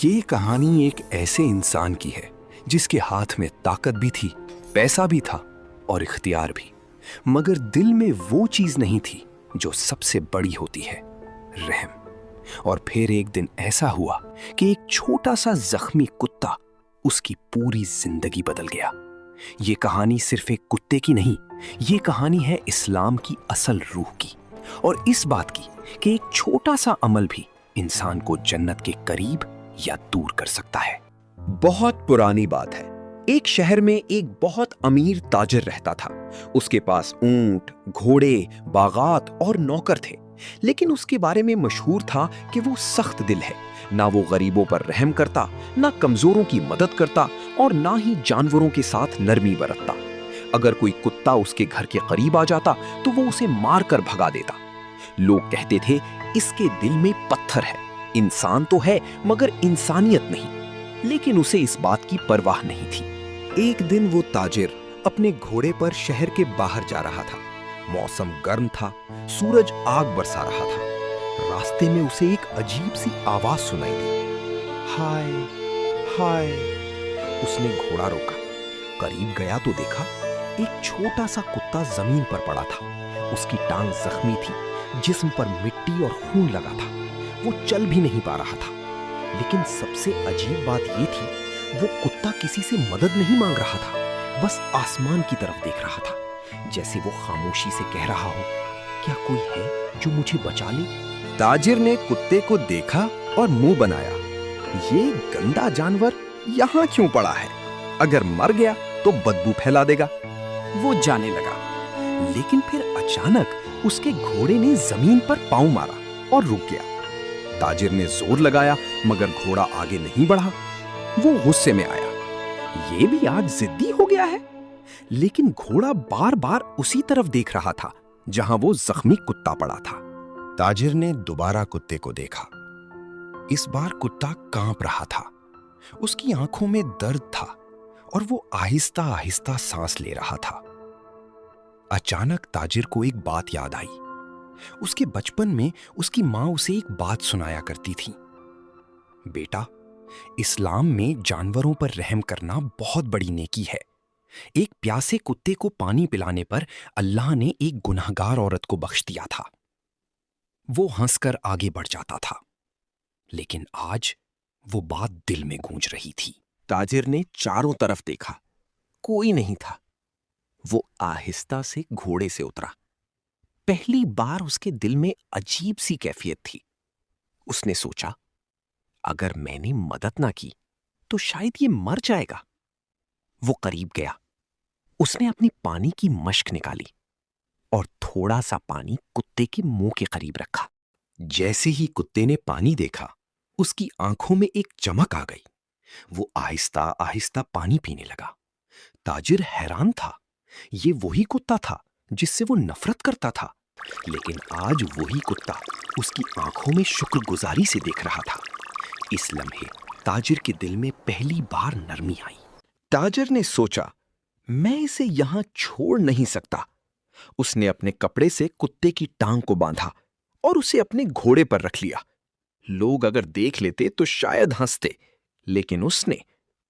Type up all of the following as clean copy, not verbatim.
یہ کہانی ایک ایسے انسان کی ہے جس کے ہاتھ میں طاقت بھی تھی، پیسہ بھی تھا اور اختیار بھی، مگر دل میں وہ چیز نہیں تھی جو سب سے بڑی ہوتی ہے، رحم۔ اور پھر ایک دن ایسا ہوا کہ ایک چھوٹا سا زخمی کتا اس کی پوری زندگی بدل گیا۔ یہ کہانی صرف ایک کتے کی نہیں، یہ کہانی ہے اسلام کی اصل روح کی، اور اس بات کی کہ ایک چھوٹا سا عمل بھی انسان کو جنت کے قریب یا دور کر سکتا ہے۔ بہت پرانی بات ہے۔ ایک شہر میں ایک بہت امیر تاجر رہتا تھا۔ اس کے پاس اونٹ، گھوڑے، باغات اور نوکر تھے، لیکن اس کے بارے میں مشہور تھا کہ وہ سخت دل ہے۔ نہ وہ غریبوں پر رحم کرتا، نہ کمزوروں کی مدد کرتا، اور نہ ہی جانوروں کے ساتھ نرمی برتتا۔ اگر کوئی کتا اس کے گھر کے قریب آ جاتا تو وہ اسے مار کر بھگا دیتا۔ لوگ کہتے تھے اس کے دل میں پتھر ہے، انسان تو ہے مگر انسانیت نہیں۔ لیکن اسے اس بات کی پرواہ نہیں تھی۔ ایک دن وہ تاجر اپنے گھوڑے پر شہر کے باہر جا رہا تھا۔ موسم گرم تھا، سورج آگ برسا رہا تھا۔ راستے میں اسے ایک عجیب سی آواز سنائی دی، ہائے ہائے۔ اس نے گھوڑا روکا، قریب گیا تو دیکھا ایک چھوٹا سا کتا زمین پر پڑا تھا۔ اس کی ٹانگ زخمی تھی، جسم پر مٹی اور خون لگا تھا، وہ چل بھی نہیں پا رہا تھا۔ لیکن سب سے عجیب بات یہ تھی، وہ کتا کسی سے مدد نہیں مانگ رہا تھا، بس آسمان کی طرف دیکھ رہا تھا، جیسے وہ خاموشی سے کہہ رہا ہو، کیا کوئی ہے جو مجھے بچا لے؟ تاجر نے کتے کو دیکھا اور منہ بنایا، یہ گندا جانور یہاں کیوں پڑا ہے؟ اگر مر گیا تو بدبو پھیلا دے گا۔ وہ جانے لگا، لیکن پھر اچانک اس کے گھوڑے نے زمین پر پاؤں مارا اور رک گیا۔ تاجر نے زور لگایا مگر گھوڑا آگے نہیں بڑھا۔ وہ غصے میں آیا، یہ بھی آج ضدی ہو گیا ہے۔ لیکن گھوڑا بار بار اسی طرف دیکھ رہا تھا جہاں وہ زخمی کتا پڑا تھا۔ تاجر نے دوبارہ کتے کو دیکھا۔ اس بار کتا کانپ رہا تھا، اس کی آنکھوں میں درد تھا اور وہ آہستہ آہستہ سانس لے رہا تھا۔ اچانک تاجر کو ایک بات یاد آئی۔ اس کے بچپن میں اس کی ماں اسے ایک بات سنایا کرتی تھی، بیٹا، اسلام میں جانوروں پر رحم کرنا بہت بڑی نیکی ہے۔ ایک پیاسے کتے کو پانی پلانے پر اللہ نے ایک گنہگار عورت کو بخش دیا تھا۔ وہ ہنس کر آگے بڑھ جاتا تھا، لیکن آج وہ بات دل میں گونج رہی تھی۔ تاجر نے چاروں طرف دیکھا، کوئی نہیں تھا۔ وہ آہستہ سے گھوڑے سے اترا۔ پہلی بار اس کے دل میں عجیب سی کیفیت تھی۔ اس نے سوچا، اگر میں نے مدد نہ کی تو شاید یہ مر جائے گا۔ وہ قریب گیا، اس نے اپنی پانی کی مشک نکالی اور تھوڑا سا پانی کتے کے منہ کے قریب رکھا۔ جیسے ہی کتے نے پانی دیکھا، اس کی آنکھوں میں ایک چمک آ گئی۔ وہ آہستہ آہستہ پانی پینے لگا۔ تاجر حیران تھا، یہ وہی کتا تھا جس سے وہ نفرت کرتا تھا، لیکن آج وہی کتا اس کی آنکھوں میں شکر گزاری سے دیکھ رہا تھا۔ اس لمحے تاجر کے دل میں پہلی بار نرمی آئی۔ تاجر نے سوچا، میں اسے یہاں چھوڑ نہیں سکتا۔ اس نے اپنے کپڑے سے کتے کی ٹانگ کو باندھا اور اسے اپنے گھوڑے پر رکھ لیا۔ لوگ اگر دیکھ لیتے تو شاید ہنستے، لیکن اس نے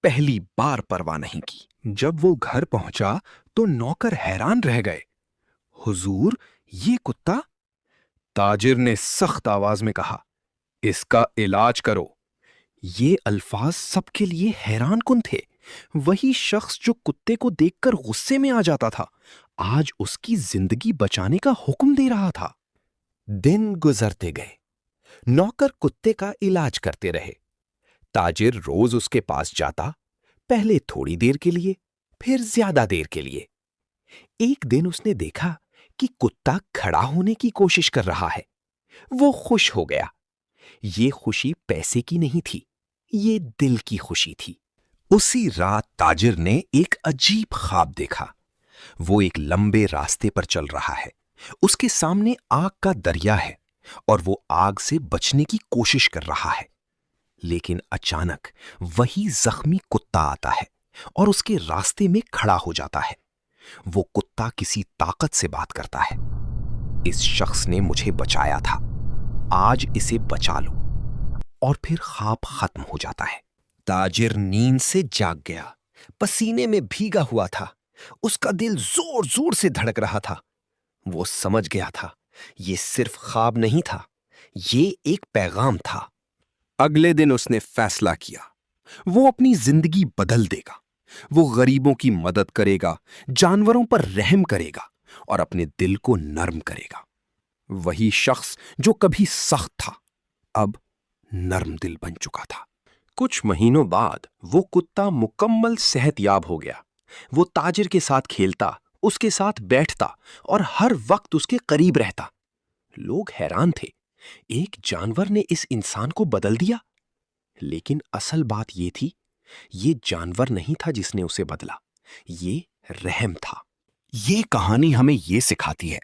پہلی بار پرواہ نہیں کی۔ جب وہ گھر پہنچا تو نوکر حیران رہ گئے، حضور، یہ کتا؟ تاجر نے سخت آواز میں کہا، اس کا علاج کرو۔ یہ الفاظ سب کے لیے حیران کن تھے۔ وہی شخص جو کتے کو دیکھ کر غصے میں آ جاتا تھا، آج اس کی زندگی بچانے کا حکم دے رہا تھا۔ دن گزرتے گئے، نوکر کتے کا علاج کرتے رہے۔ تاجر روز اس کے پاس جاتا، پہلے تھوڑی دیر کے لیے، پھر زیادہ دیر کے لیے۔ ایک دن اس نے دیکھا کہ کتا کھڑا ہونے کی کوشش کر رہا ہے۔ وہ خوش ہو گیا۔ یہ خوشی پیسے کی نہیں تھی، یہ دل کی خوشی تھی۔ اسی رات تاجر نے ایک عجیب خواب دیکھا۔ وہ ایک لمبے راستے پر چل رہا ہے، اس کے سامنے آگ کا دریا ہے اور وہ آگ سے بچنے کی کوشش کر رہا ہے۔ لیکن اچانک وہی زخمی کتا آتا ہے اور اس کے راستے میں کھڑا ہو جاتا ہے۔ وہ کتا کسی طاقت سے بات کرتا ہے، اس شخص نے مجھے بچایا تھا، آج اسے بچا لو۔ اور پھر خواب ختم ہو جاتا ہے۔ تاجر نیند سے جاگ گیا، پسینے میں بھیگا ہوا تھا، اس کا دل زور زور سے دھڑک رہا تھا۔ وہ سمجھ گیا تھا یہ صرف خواب نہیں تھا، یہ ایک پیغام تھا۔ اگلے دن اس نے فیصلہ کیا، وہ اپنی زندگی بدل دے گا۔ وہ غریبوں کی مدد کرے گا، جانوروں پر رحم کرے گا اور اپنے دل کو نرم کرے گا۔ وہی شخص جو کبھی سخت تھا اب نرم دل بن چکا تھا۔ کچھ مہینوں بعد وہ کتا مکمل صحت یاب ہو گیا۔ وہ تاجر کے ساتھ کھیلتا، اس کے ساتھ بیٹھتا اور ہر وقت اس کے قریب رہتا۔ لوگ حیران تھے، ایک جانور نے اس انسان کو بدل دیا۔ لیکن اصل بات یہ تھی، یہ جانور نہیں تھا جس نے اسے بدلا، یہ رحم تھا۔ یہ کہانی ہمیں یہ سکھاتی ہے،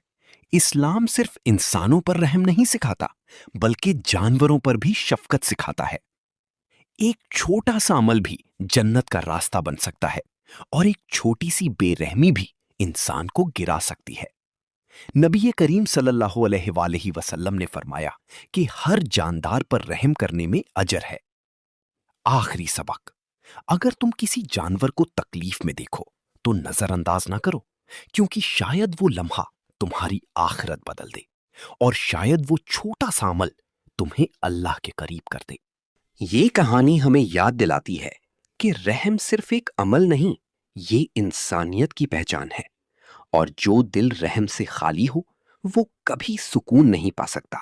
اسلام صرف انسانوں پر رحم نہیں سکھاتا بلکہ جانوروں پر بھی شفقت سکھاتا ہے۔ ایک چھوٹا سا عمل بھی جنت کا راستہ بن سکتا ہے، اور ایک چھوٹی سی بے رحمی بھی انسان کو گرا سکتی ہے۔ نبی کریم صلی اللہ علیہ وآلہ وسلم نے فرمایا کہ ہر جاندار پر رحم کرنے میں اجر ہے۔ آخری سبق، اگر تم کسی جانور کو تکلیف میں دیکھو تو نظر انداز نہ کرو، کیونکہ شاید وہ لمحہ تمہاری آخرت بدل دے، اور شاید وہ چھوٹا سا عمل تمہیں اللہ کے قریب کر دے۔ یہ کہانی ہمیں یاد دلاتی ہے کہ رحم صرف ایک عمل نہیں، یہ انسانیت کی پہچان ہے، اور جو دل رحم سے خالی ہو وہ کبھی سکون نہیں پا سکتا۔